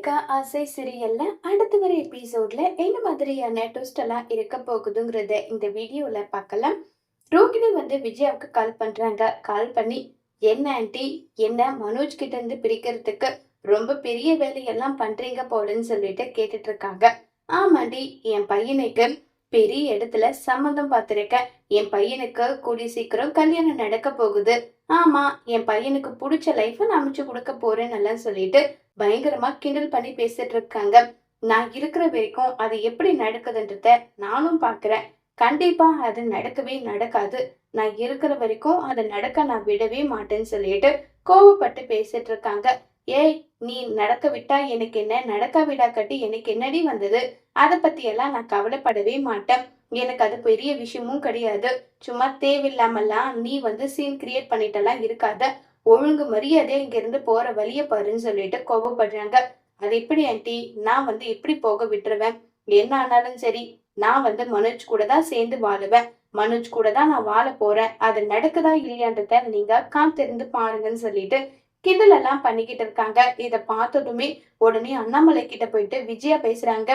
America ஆசை சீரியல்ல அடுத்து வர எபிசோட்ல என்ன மாதிரியான ட்விஸ்ட் எல்லாம் இருக்க போகுதுங்கிறத இந்த வீடியோல பார்க்கலாம். ரோகிணி விஜயாவுக்கு கால் பண்றாங்க. கால் பண்ணி, என்ன ஆன்ட்டி, என்ன மனோஜ் கிட்ட இருந்து பிரிக்கிறதுக்கு ரொம்ப பெரிய வேலையெல்லாம் பண்றீங்க போலன்னு சொல்லிட்டு கேட்டுட்டு இருக்காங்க. ஆமாண்டி, என் பையனுக்கு பெரிய இடத்துல சம்மந்தம் பார்த்திருக்கேன். என் பையனுக்கு கூடி சீக்கிரம் கல்யாணம் நடக்க போகுது. ஆமா, என் பையனுக்கு பிடிச்ச லைஃப நான் அமைச்சு கொடுக்க போறேன்னு எல்லாம் சொல்லிட்டு பயங்கரமா கிண்டல் பண்ணி பேசிட்டு இருக்காங்க. நான் இருக்கிற வரைக்கும் அது எப்படி நடக்குதுன்றத நானும் பாக்குறேன். கண்டிப்பா அது நடக்கவே நடக்காது. நான் இருக்கிற வரைக்கும் அது நடக்க நான் விடவே மாட்டேன்னு சொல்லிட்டு கோவப்பட்டு பேசிட்டு இருக்காங்க. ஏய், நீ நடக்க விட்டா எனக்கு என்ன, நடக்க விடா கட்டி எனக்கு என்னடி வந்தது? அத பத்தி எல்லாம் நான் கவலைப்படவே மாட்டேன். எனக்கு அது பெரிய விஷயமும் கிடையாது. சும்மா தேவையில்லாமல்லாம் நீ சீன் கிரியேட் பண்ணிட்டெல்லாம் இருக்காத. ஒழுங்கு மரியாதை இங்க இருந்து போற வழிய பாருன்னு சொல்லிட்டு கோபப்படுறாங்க. அது எப்படி ஆன்ட்டி, நான் எப்படி போக விட்டுருவேன்? என்ன ஆனாலும் சரி, நான் மனோஜ் கூட தான் சேர்ந்து வாழுவேன். மனோஜ் கூட தான் நான் வாழ போறேன். அது நடக்குதா இல்லையான்றத நீங்க காத்திருந்து பாருங்கன்னு சொல்லிட்டு கிண்டல் எல்லாம் பண்ணிக்கிட்டு இருக்காங்க. இத பார்த்ததுமே உடனே அண்ணாமலை கிட்ட போயிட்டு விஜயா பேசுறாங்க.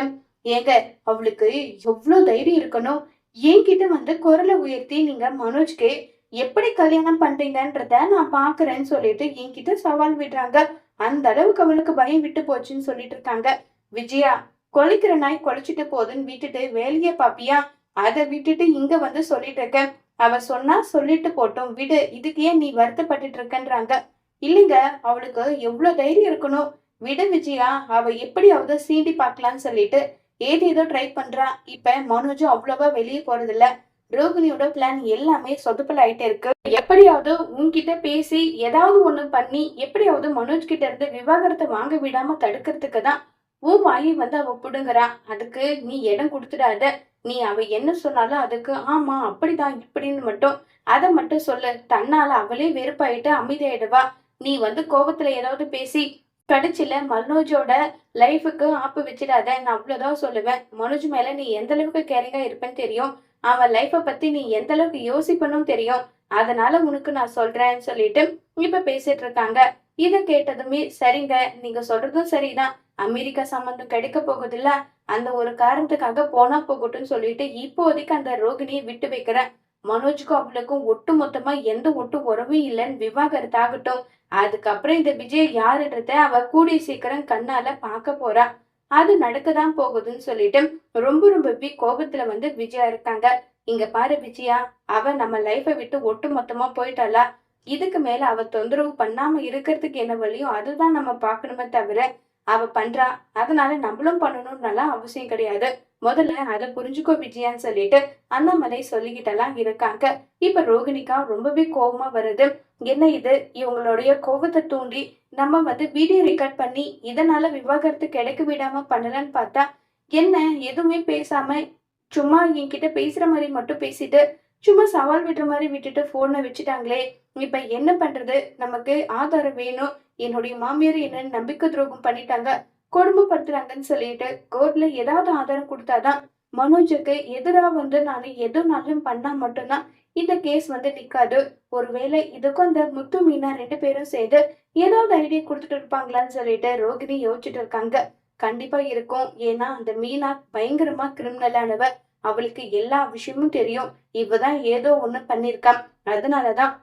ஏங்க, அவளுக்கு எவ்வளவு தைரியம் இருக்கணும்? என்கிட்ட குரலை உயர்த்தி நீங்க மனோஜ்க்கு எப்படி கல்யாணம் பண்றீங்கன்றத நான் பாக்குறேன்னு சொல்லிட்டு என்கிட்ட சவால் விடுறாங்க. அந்த அளவுக்கு அவளுக்கு பயம் விட்டு போச்சுன்னு சொல்லிட்டு இருக்காங்க. விஜயா, கொலைக்கிற நாய் கொலைச்சிட்டு போகுதுன்னு விட்டுட்டு வேலையே பாப்பியா? அதை விட்டுட்டு இங்க சொல்லிட்டு இருக்க. அவ சொன்னா சொல்லிட்டு போட்டோம் விடு, இதுக்கு ஏன் நீ வருத்தப்பட்டுட்டு இருக்கன்றாங்க. இல்லைங்க, அவளுக்கு எவ்வளவு தைரியம் இருக்கணும்? விடு விஜயா, அவ எப்படியாவது சீண்டி பாக்கலான்னு சொல்லிட்டு ஏதேதோ ட்ரை பண்றா. இப்ப மனோஜும் அவ்வளவா வெளியே போறது இல்ல. ரோகிணியோட பிளான் எல்லாமே சொதப்பல் ஆயிட்டே இருக்கு. எப்படியாவது உன்கிட்ட பேசி ஏதாவது ஒண்ணு பண்ணி எப்படியாவது மனோஜ் கிட்ட இருந்து விவாகரத்தை வாங்க விடாம தடுக்கிறதுக்கு தான் உன் வாயை அவ புடுங்குறா. அதுக்கு நீ இடம் கொடுத்துடாத. நீ அவ என்ன சொன்னாலும் அதுக்கு ஆமா அப்படிதான் இப்படின்னு மட்டும் அதை மட்டும் சொல்லு. தன்னால அவளே வெறுப்பாயிட்டு அமைதியாயிடுவா. நீ கோபத்துல ஏதாவது பேசி கடைசியில மனோஜோட லைஃபுக்கு ஆப்பு வச்சிடாத. நான் அவ்வளவுதான் சொல்லுவேன். மனோஜ் மேல நீ எந்த அளவுக்கு கேரிங்கா இருப்பேன்னு தெரியும். அவன் லைஃப பத்தி நீ எந்த அளவுக்கு யோசிப்பனும் தெரியும். அதனால உனக்கு நான் சொல்றேன்னு சொல்லிட்டு இப்ப பேசிட்டு இருக்காங்க. இத கேட்டதுமே, சரிங்க, நீங்க சொல்றதும் சரிதான். அமெரிக்கா சம்பந்தம் கிடைக்க போகுதுல்ல, அந்த ஒரு காரணத்துக்காக போனா போகட்டும்னு சொல்லிட்டு இப்போதைக்கு அந்த ரோகிணியை விட்டு வைக்கிறேன். மனோஜுக்கும் அவளுக்கும் ஒட்டு மொத்தமா எந்த ஒட்டு உறவும் இல்லைன்னு விவாகரத்து ஆகட்டும். அதுக்கப்புறம் இந்த விஜய் யாருன்றத அவ கூடிய சீக்கிரம் கண்ணால பார்க்க போறா. அது நடக்கதான் போகுதுன்னு சொல்லிட்டு ரொம்ப ரொம்பவே கோபத்துல விஜயா இருக்காங்க. இங்க பாரு விஜயா, அவ நம்ம லைஃபை விட்டு ஒட்டு மொத்தமா போயிட்டாளா? இதுக்கு மேல அவ தொந்தரவு பண்ணாம இருக்கிறதுக்கு என்ன வழியோ அதுதான் நம்ம பாக்கணுமே தவிர அவ பண்றா, அதனால நம்மளும் பண்ணணும்னாலாம் அவசியம் கிடையாது. முதல்ல அதை புரிஞ்சுக்கோ விஜயான்னு சொல்லிட்டு அண்ணாமலை சொல்லிக்கிட்டெல்லாம் இருக்காங்க. இப்ப ரோகிணிக்கா ரொம்பவே கோபமா வருது. என்ன இது, இவங்களுடைய கோபத்தை தூண்டி நம்ம வீடியோ ரெக்கார்ட் பண்ணி இதனால விவாகரத்து கிடைக்க விடாம பண்ணலன்னு பார்த்தா என்ன, எதுவுமே பேசாம சும்மா என்கிட்ட பேசுற மாதிரி மட்டும் பேசிட்டு சும்மா சவால் விடுற மாதிரி விட்டுட்டு போனை வச்சுட்டாங்களே. இப்ப என்ன பண்றது? நமக்கு ஆதாரம் வேணும். என்னுடைய மாமியார் என்ன நம்பிக்கை துரோகம் பண்ணிட்டாங்க, கொடுமைப்படுத்துறாங்கன்னு சொல்லிட்டு கோர்ட்ல ஏதாவது ஆதாரம் கொடுத்தாதான் மனோஜுக்கு எதிரா நான் எதுவும் நல்லம் பண்ணா மட்டும்தான் இந்த கேஸ் நிக்காது. ஒருவேளை இதுக்கும் அந்த முத்து மீனா 2 பேரும் சேர்ந்து ஏதாவது ஐடியா கொடுத்துட்டு இருப்பாங்களான்னு சொல்லிட்டு ரோகிணி யோசிச்சுட்டு இருக்காங்க. கண்டிப்பா இருக்கும். ஏன்னா அந்த மீனா பயங்கரமா கிரிமினலானவ. அவளுக்கு எல்லா விஷயமும் தெரியும். இவதான் ஏதோ ஒண்ணு பண்ணிருக்கான். அதனாலதான்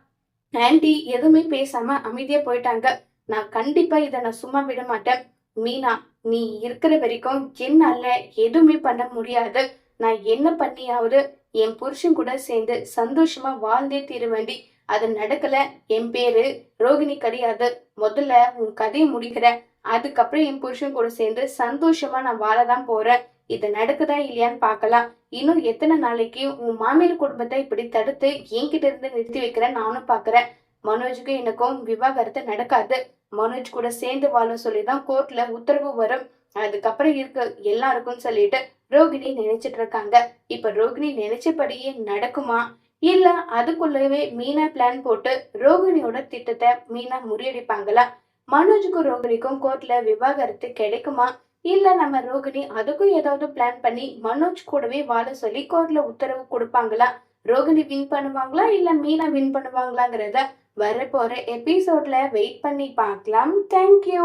ஆன்டி எதுவுமே பேசாம அமைதியா போயிட்டாங்க. நான் கண்டிப்பா இதை நான் சும்மா விட மாட்டேன். மீனா, நீ இருக்கிற வரைக்கும் என்னால எதுவுமே பண்ண முடியாது. நான் என்ன பண்ணியாவது என் புருஷன் கூட சேர்ந்து சந்தோஷமா வாழ்ந்தே தீர வேண்டி அது நடக்கல. என் பேரு ரோகிணி கிடையாது. முதல்ல உன் கதையை முடிக்கிற, அதுக்கப்புறம் என் புருஷன் கூட சேர்ந்து சந்தோஷமா நான் வாழதான் போறேன். இது நடக்குதா இல்லையான்னு பாக்கலாம். இன்னும் எத்தனை நாளைக்கு உன் மாமியார் குடும்பத்தை இப்படி தடுத்து என்கிட்ட இருந்து நிறுத்தி வைக்கிறேன் நானும் பாக்குறேன். மனோஜுக்கு எனக்கும் விவாகரத்து நடக்காது. மனோஜ் கூட சேர்ந்து வாழ சொல்லிதான் கோர்ட்ல உத்தரவு வரும். அதுக்கப்புறம் இருக்கு எல்லாருக்கும் சொல்லிட்டு ரோகிணி நினைச்சிட்டு இருக்காங்க. இப்ப ரோகிணி நினைச்சபடியே நடக்குமா, இல்ல அதுக்குள்ளவே மீனா பிளான் போட்டு ரோகிணியோட திட்டத்தை மீனா முறியடிப்பாங்களா? மனோஜுக்கும் ரோகிணிக்கும் கோர்ட்ல விவாகரத்து கிடைக்குமா, இல்ல நம்ம ரோகிணி அதுக்கும் ஏதாவது பிளான் பண்ணி மனோஜ் கூடவே வாழ சொல்லி கோர்ட்ல உத்தரவு கொடுப்பாங்களா? ரோகிணி வின் பண்ணுவாங்களா இல்ல மீனா வின் பண்ணுவாங்களாங்கிறத வரப்போற எபிசோட்ல வெயிட் பண்ணி பார்க்கலாம். தேங்க்யூ.